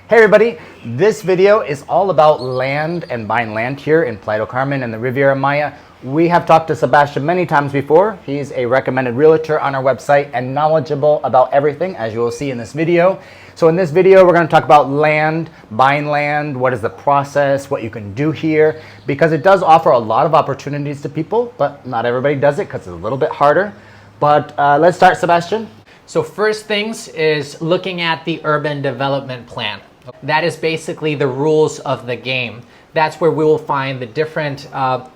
Hey everybody, this video is all about land and buying land here in Playa del Carmen and the Riviera Maya. We have talked to Sebastian many times before. He's a recommended realtor on our website and knowledgeable about everything, as you will see in this video. So in this video, we're going to talk about land, buying land, what is the process, what you can do here, because it does offer a lot of opportunities to people, but not everybody does it because it's a little bit harder. But let's start, Sebastian. So first things is looking at the urban development plan. That is basically the rules of the game. That's where we will find the different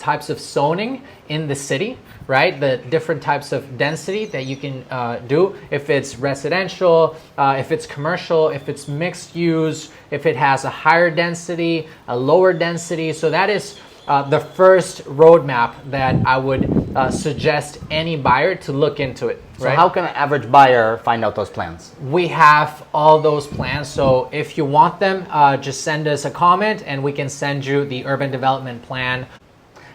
types of zoning in the city, right? The different types of density that you can do. If it's residential, if it's commercial, if it's mixed use, if it has a higher density, a lower density. So that is the first roadmap that I would suggest any buyer to look into it. So how can an average buyer find out those plans? We have all those plans. So if you want them, just send us a comment and we can send you the urban development plan.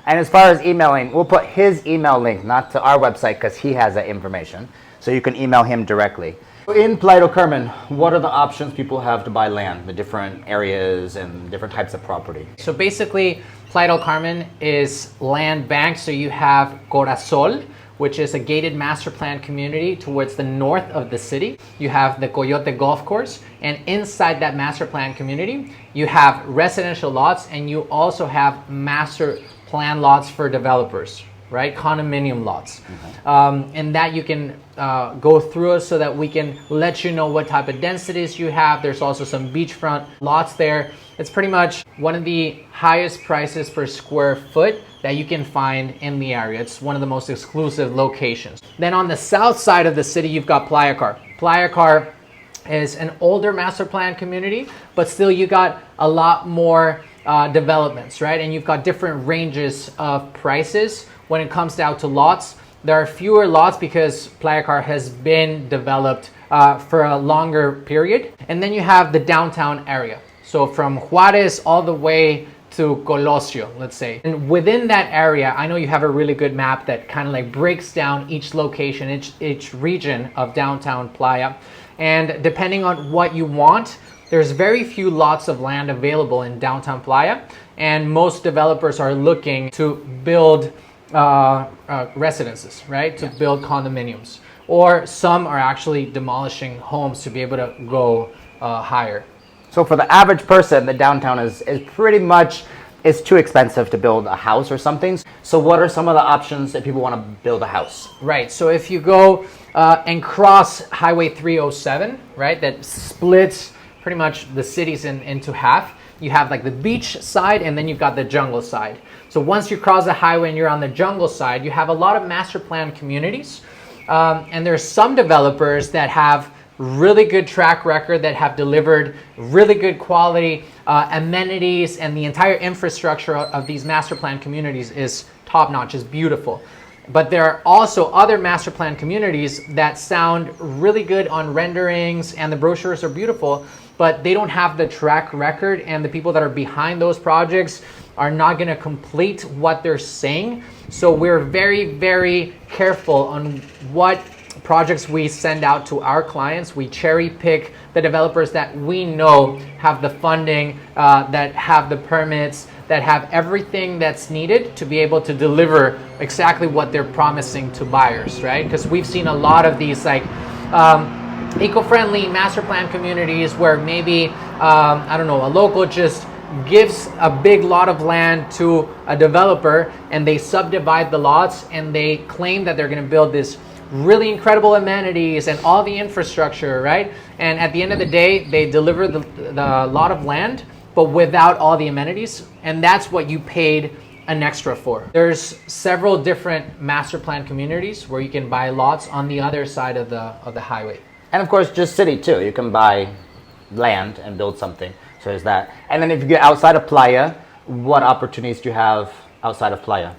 And as far as emailing, we'll put his email link, not to our website because he has that information. So you can email him directly. In Playa del Carmen, what are the options people have to buy land, the different areas and different types of property? So basically, Playa del Carmen is land banked. So you have Corazol, which is a gated master plan community towards the north of the city. You have the Coyote Golf Course, and inside that master plan community, you have residential lots, and you also have master plan lots for developers, right? Condominium lots. And that you can go through so that we can let you know what type of densities you have. There's also some beachfront lots there. It's pretty much one of the highest prices per square foot that you can find in the area. It's one of the most exclusive locations. Then on the south side of the city, you've got Playa Car. Playa Car is an older master plan community, but still you got a lot more developments, right? And you've got different ranges of prices when it comes down to lots. There are fewer lots because Playa Car has been developed for a longer period. And then you have the downtown area. So from Juarez all the way to Colosio, let's say. And within that area, I know you have a really good map that kind of like breaks down each location, each region of downtown Playa. And depending on what you want, there's very few lots of land available in downtown Playa. And most developers are looking to build residences, right? To build condominiums. Or some are actually demolishing homes to be able to go higher. So for the average person, the downtown is pretty much, it's too expensive to build a house or something. So what are some of the options if people want to build a house? Right, so if you go and cross Highway 307, right, that splits pretty much the cities into half, you have like the beach side and then you've got the jungle side. So once you cross the highway and you're on the jungle side, you have a lot of master plan communities. And there's some developers that have really good track record that have delivered really good quality amenities, and the entire infrastructure of these master plan communities is top notch, is beautiful. But there are also other master plan communities that sound really good on renderings and the brochures are beautiful, but they don't have the track record, and the people that are behind those projects are not going to complete what they're saying. So we're very, very careful on what projects we send out to our clients. We cherry pick the developers that we know have the funding, that have the permits, that have everything that's needed to be able to deliver exactly what they're promising to buyers, right? Because we've seen a lot of these like eco-friendly master plan communities where maybe, I don't know, a local just gives a big lot of land to a developer and they subdivide the lots and they claim that they're going to build this really incredible amenities and all the infrastructure, right? And at the end of the day, they deliver the lot of land, but without all the amenities. And that's what you paid an extra for. There's several different master plan communities where you can buy lots on the other side of the highway. And of course, just city too. You can buy land and build something. So there's that. And then if you get outside of Playa, what opportunities do you have outside of Playa?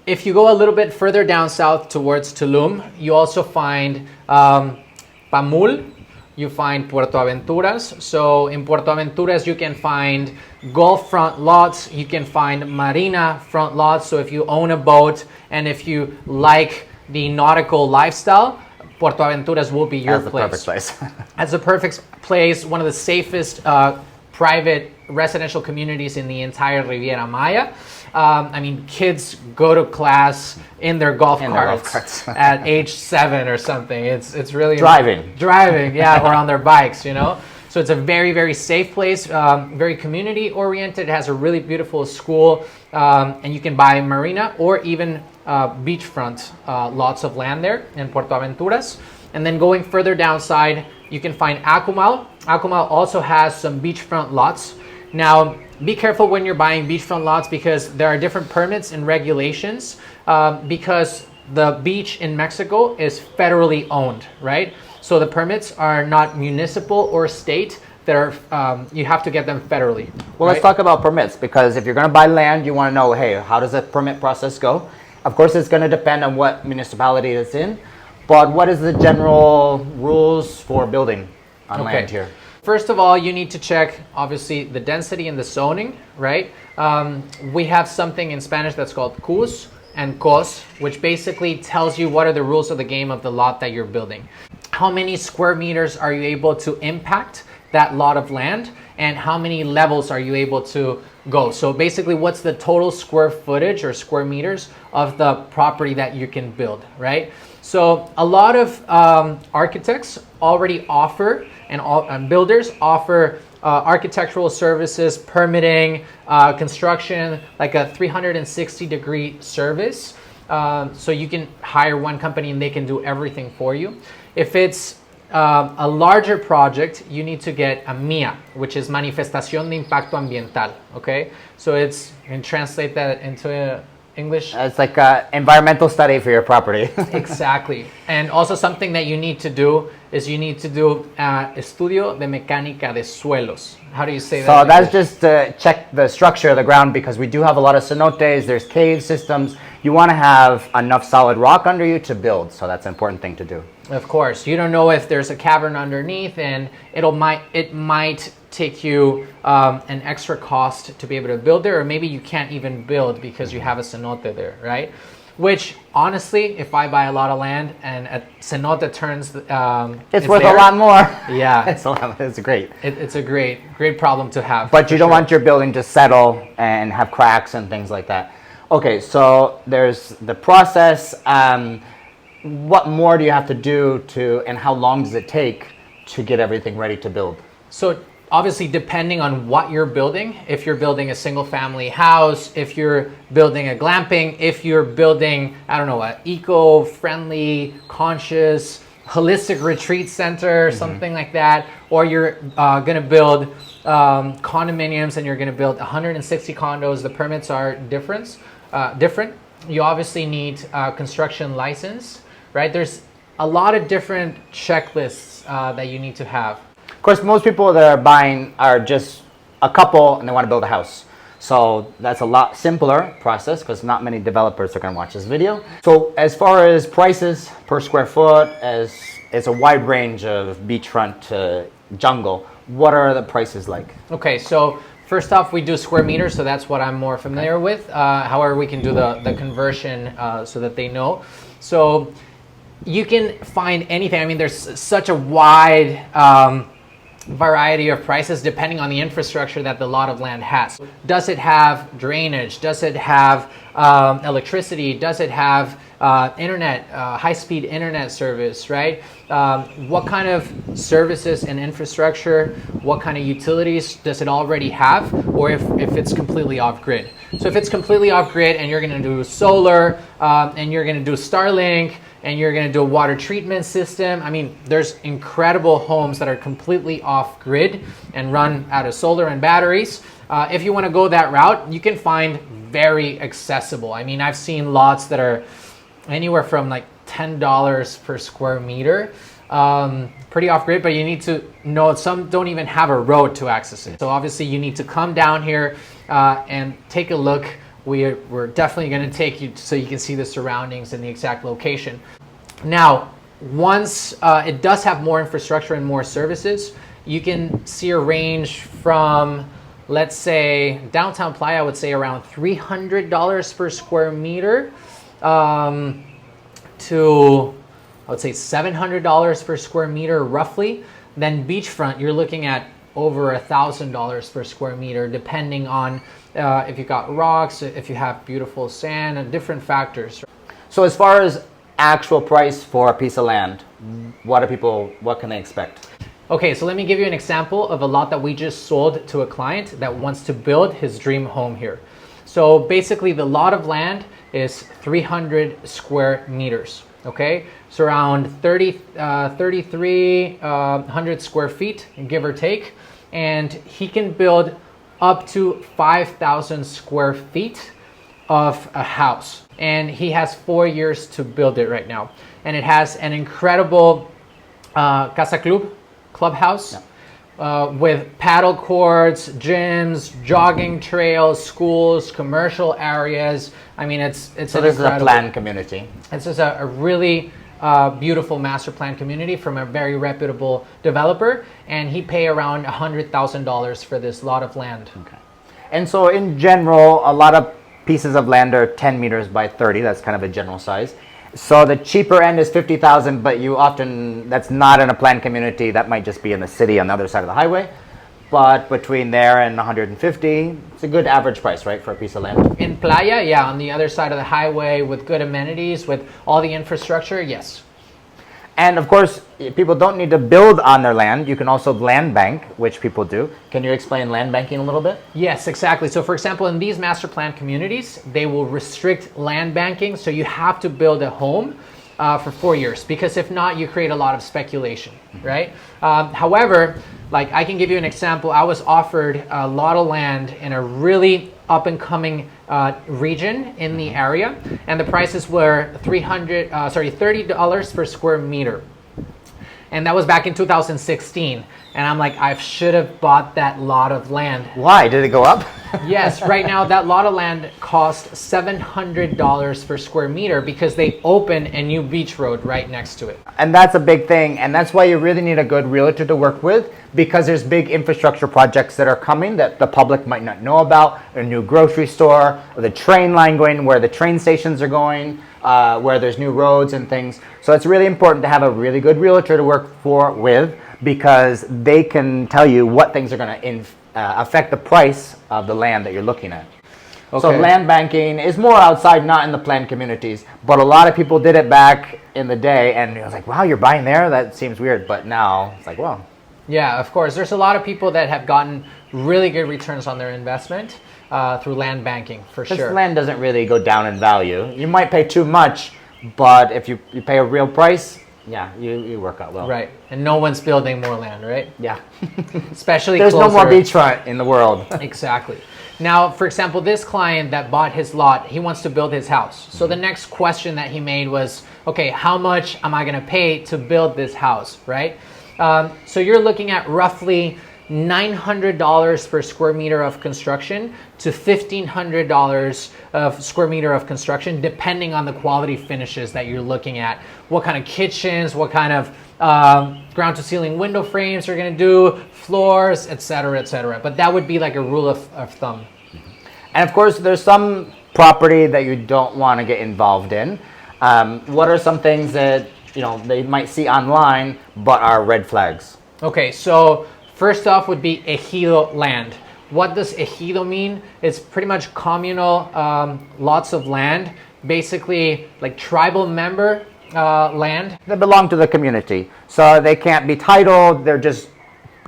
If you go a little bit further down south towards Tulum, you also find Pamul, you find Puerto Aventuras. So in Puerto Aventuras, you can find Gulf front lots, you can find Marina front lots. So if you own a boat and if you like the nautical lifestyle, Puerto Aventuras will be your place. That's the perfect place. That's the perfect place, one of the safest private residential communities in the entire Riviera Maya. I mean, kids go to class in their golf carts at age 7 or something. It's really driving, yeah, or on their bikes, you know. So it's a very, very safe place, very community oriented. It has a really beautiful school, and you can buy marina or even beachfront lots of land there in Puerto Aventuras. And then going further downside, you can find Akumal. Akumal also has some beachfront lots. Now, be careful when you're buying beachfront lots because there are different permits and regulations because the beach in Mexico is federally owned, right? So the permits are not municipal or state. They're you have to get them federally. Well, let's talk about permits because if you're going to buy land, you want to know, hey, how does the permit process go? Of course, it's going to depend on what municipality it's in, but what is the general rules for building on land here? First of all, you need to check, obviously, the density and the zoning, right? We have something in Spanish that's called CUS and COS, which basically tells you what are the rules of the game of the lot that you're building. How many square meters are you able to impact that lot of land, and how many levels are you able to go? So basically, what's the total square footage or square meters of the property that you can build, right? So a lot of architects already offer and builders offer architectural services, permitting, construction, like a 360-degree service. So you can hire one company and they can do everything for you. If it's a larger project, you need to get a MIA, which is Manifestación de Impacto Ambiental, okay? So you can translate that into English. It's like an environmental study for your property. Exactly. And also something that you need to do is you need to do Estudio de Mecánica de Suelos. How do you say that? So that's just to check the structure of the ground because we do have a lot of cenotes, there's cave systems. You want to have enough solid rock under you to build. So that's an important thing to do. Of course. You don't know if there's a cavern underneath and it might take you an extra cost to be able to build there, or maybe you can't even build because you have a cenote there, right? Which honestly, if I buy a lot of land and a cenote turns, it's worth a lot more. Yeah, it's great. It's a great problem to have. But you don't want your building to settle and have cracks and things like that. Okay, so there's the process. What more do you have to do and how long does it take to get everything ready to build? So obviously, depending on what you're building, if you're building a single family house, if you're building a glamping, if you're building, I don't know, an eco-friendly, conscious, holistic retreat center, something like that, or you're going to build condominiums and you're going to build 160 condos, the permits are different. You obviously need a construction license, right? There's a lot of different checklists that you need to have. Of course, most people that are buying are just a couple and they want to build a house. So that's a lot simpler process because not many developers are going to watch this video. So as far as prices per square foot, as it's a wide range of beachfront to jungle, what are the prices like? Okay, so first off, we do square meters, so that's what I'm more familiar with. However, we can do the conversion so that they know. So you can find anything. I mean, there's such a wide variety of prices depending on the infrastructure that the lot of land has. Does it have drainage? Does it have electricity? Does it have internet, high-speed internet service, right? What kind of services and infrastructure, what kind of utilities does it already have, or if it's completely off-grid? So if it's completely off-grid and you're going to do solar and you're going to do Starlink, and you're going to do a water treatment system. I mean, there's incredible homes that are completely off-grid and run out of solar and batteries. If you want to go that route, you can find very accessible. I mean, I've seen lots that are anywhere from like $10 per square meter. Pretty off-grid, but you need to know some don't even have a road to access it. So obviously you need to come down here and take a look. We're definitely going to take you so you can see the surroundings and the exact location. Now, once it does have more infrastructure and more services, you can see a range from, let's say, downtown Playa, I would say around $300 per square meter to, I would say, $700 per square meter roughly. Then beachfront, you're looking at over $1,000 per square meter, depending on if you got rocks, if you have beautiful sand, and different factors. So as far as actual price for a piece of land, what can they expect? Okay, so let me give you an example of a lot that we just sold to a client that wants to build his dream home here. So basically the lot of land is 300 square meters. Okay, so around 3,300 square feet, give or take, and he can build up to 5,000 square feet of a house, and he has 4 years to build it right now, and it has an incredible casa clubhouse. With paddle courts, gyms, jogging trails, schools, commercial areas. I mean, it's so this is a planned community. This is a really beautiful master plan community from a very reputable developer, and he paid around $100,000 for this lot of land. Okay. And so in general, a lot of pieces of land are 10 meters by 30. That's kind of a general size. So the cheaper end is 50,000, but that's not in a planned community. That might just be in the city on the other side of the highway. But between there and 150, it's a good average price, right, for a piece of land? In Playa, yeah, on the other side of the highway with good amenities, with all the infrastructure, yes. And of course, people don't need to build on their land. You can also land bank, which people do. Can you explain land banking a little bit? Yes, exactly. So for example, in these master plan communities, they will restrict land banking. So you have to build a home for 4 years, because if not, you create a lot of speculation, right? However, like I can give you an example. I was offered a lot of land in a really up and coming region in the area, and the prices were $30 per square meter, and that was back in 2016. And I'm like, I should have bought that lot of land. Why did it go up? Yes, right now that lot of land cost $700 per square meter because they opened a new beach road right next to it. And that's a big thing, and that's why you really need a good realtor to work with, because there's big infrastructure projects that are coming that the public might not know about. A new grocery store, or the train line going where the train stations are going, where there's new roads and things. So it's really important to have a really good realtor to work with, because they can tell you what things are going to affect the price of the land that you're looking at. Okay. So land banking is more outside, not in the planned communities, but a lot of people did it back in the day, and it was like, wow, you're buying there? That seems weird. But now it's like, wow. Yeah, of course. There's a lot of people that have gotten really good returns on their investment through land banking, for sure. Because land doesn't really go down in value. You might pay too much, but if you pay a real price, yeah, you work out well. Right, and no one's building more land, right? Yeah. Especially there's closer. no more beachfront in the world. Exactly. Now, for example, this client that bought his lot, he wants to build his house. So the next question that he made was, okay, how much am I going to pay to build this house, right? So you're looking at roughly $900 per square meter of construction to $1,500 of square meter of construction, depending on the quality finishes that you're looking at. What kind of kitchens, what kind of ground to ceiling window frames you're going to do, floors, etc., etc. But that would be like a rule of thumb. And of course, there's some property that you don't want to get involved in. What are some things that they might see online but are red flags? Okay, so first off would be ejido land. What does ejido mean? It's pretty much communal lots of land, basically like tribal member land. They belong to the community, so they can't be titled. They're just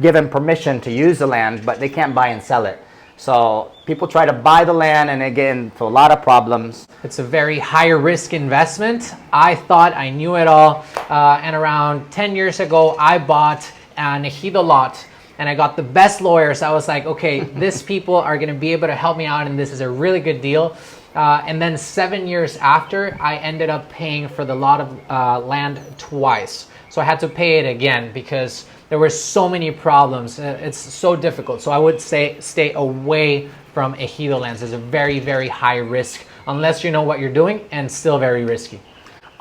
given permission to use the land, but they can't buy and sell it. So people try to buy the land, and again, for a lot of problems. It's a very high risk investment. I thought I knew it all, and around 10 years ago, I bought an ejido lot. And I got the best lawyers. I was like, okay, these people are going to be able to help me out, and this is a really good deal. And then 7 years after, I ended up paying for the lot of land twice. So I had to pay it again because there were so many problems. It's so difficult. So I would say stay away from ejido lands. It's a very, very high risk unless you know what you're doing, and still very risky.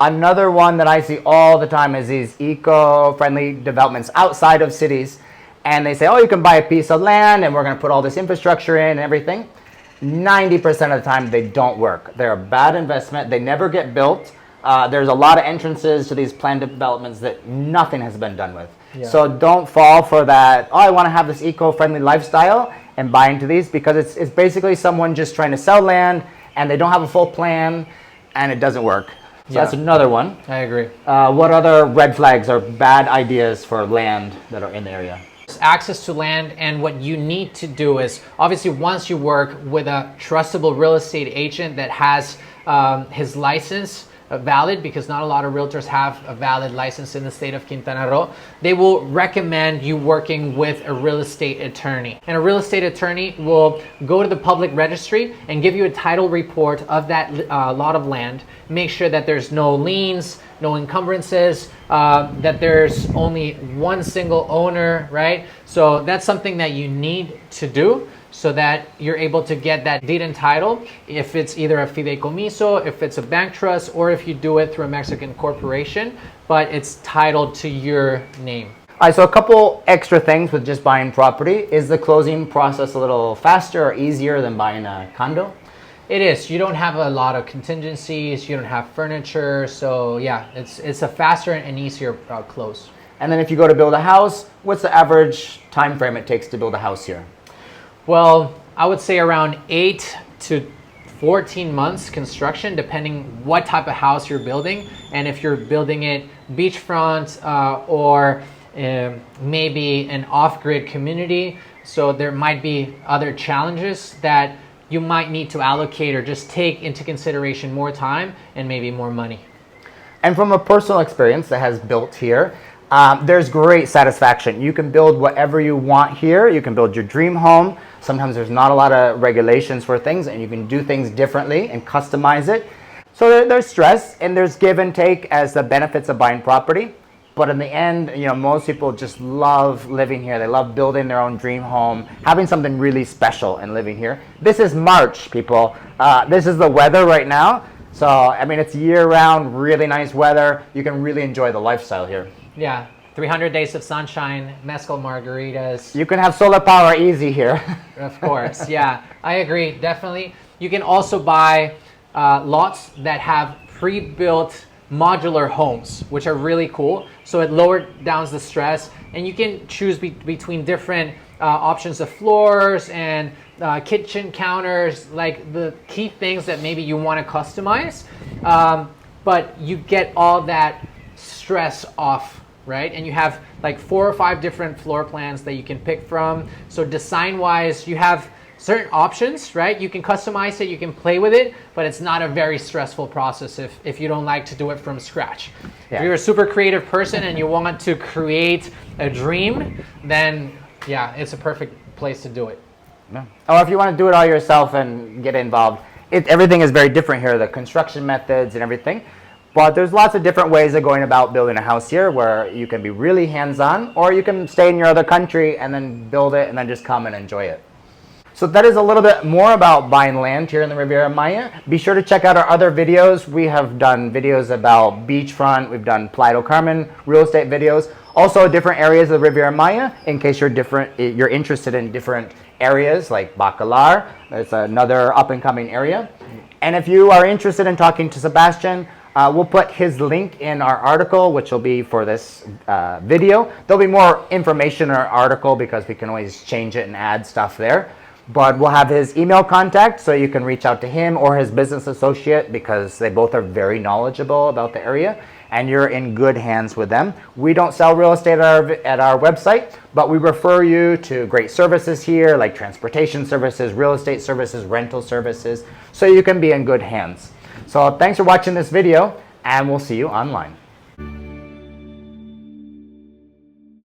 Another one that I see all the time is these eco-friendly developments outside of cities. And they say, oh, you can buy a piece of land and we're going to put all this infrastructure in and everything. 90% of the time, they don't work. They're a bad investment. They never get built. There's a lot of entrances to these planned developments that nothing has been done with. Yeah. So don't fall for that, oh, I want to have this eco-friendly lifestyle and buy into these, because it's basically someone just trying to sell land and they don't have a full plan and it doesn't work. So Yeah. that's another one. I agree. What other red flags or bad ideas for land that are in the area? Access to land, and what you need to do is, obviously, once you work with a trustable real estate agent that has his license valid, because not a lot of realtors have a valid license in the state of Quintana Roo, they will recommend you working with a real estate attorney. And a real estate attorney will go to the public registry and give you a title report of that lot of land, make sure that there's no liens, no encumbrances, that there's only one single owner, right? So that's something that you need to do, so that you're able to get that deed and title, if it's either a fideicomiso, if it's a bank trust, or if you do it through a Mexican corporation, but it's titled to your name. All right, so a couple extra things with just buying property. Is the closing process a little faster or easier than buying a condo? It is. You don't have a lot of contingencies, you don't have furniture, so yeah, it's a faster and easier close. And then if you go to build a house, what's the average time frame it takes to build a house here? Well, I would say around 8 to 14 months construction, depending what type of house you're building, and if you're building it beachfront or maybe an off-grid community. So there might be other challenges that you might need to allocate or just take into consideration more time and maybe more money. And from a personal experience that has built here, there's great satisfaction. You can build whatever you want here. You can build your dream home. Sometimes there's not a lot of regulations for things, and you can do things differently and customize it. So there's stress and there's give and take as the benefits of buying property. But in the end, you know, most people just love living here. They love building their own dream home, having something really special and living here. This is March, people. This is the weather right now. So, I mean, it's year-round, really nice weather. You can really enjoy the lifestyle here. Yeah, 300 days of sunshine, mezcal margaritas. You can have solar power easy here. Of course, yeah, I agree, definitely. You can also buy lots that have pre-built modular homes, which are really cool. So it lowers down the stress, and you can choose between different options of floors and kitchen counters, like the key things that maybe you want to customize. But you get all that stress off, right? And you have like 4 or 5 different floor plans that you can pick from. So design-wise, you have certain options, right? You can customize it, you can play with it, but it's not a very stressful process if you don't like to do it from scratch. Yeah. If you're a super creative person and you want to create a dream, then yeah, it's a perfect place to do it. Yeah. Or if you want to do it all yourself and get involved, everything is very different here, the construction methods and everything. But there's lots of different ways of going about building a house here, where you can be really hands-on, or you can stay in your other country and then build it and then just come and enjoy it. So that is a little bit more about buying land here in the Riviera Maya. Be sure to check out our other videos. We have done videos about beachfront. We've done Playa del Carmen real estate videos. Also different areas of the Riviera Maya, in case you're interested in different areas like Bacalar. It's another up-and-coming area. And if you are interested in talking to Sebastian, we'll put his link in our article, which will be for this video. There'll be more information in our article because we can always change it and add stuff there. But we'll have his email contact, so you can reach out to him or his business associate, because they both are very knowledgeable about the area, and you're in good hands with them. We don't sell real estate at our website, but we refer you to great services here, like transportation services, real estate services, rental services, so you can be in good hands. So thanks for watching this video, and we'll see you online.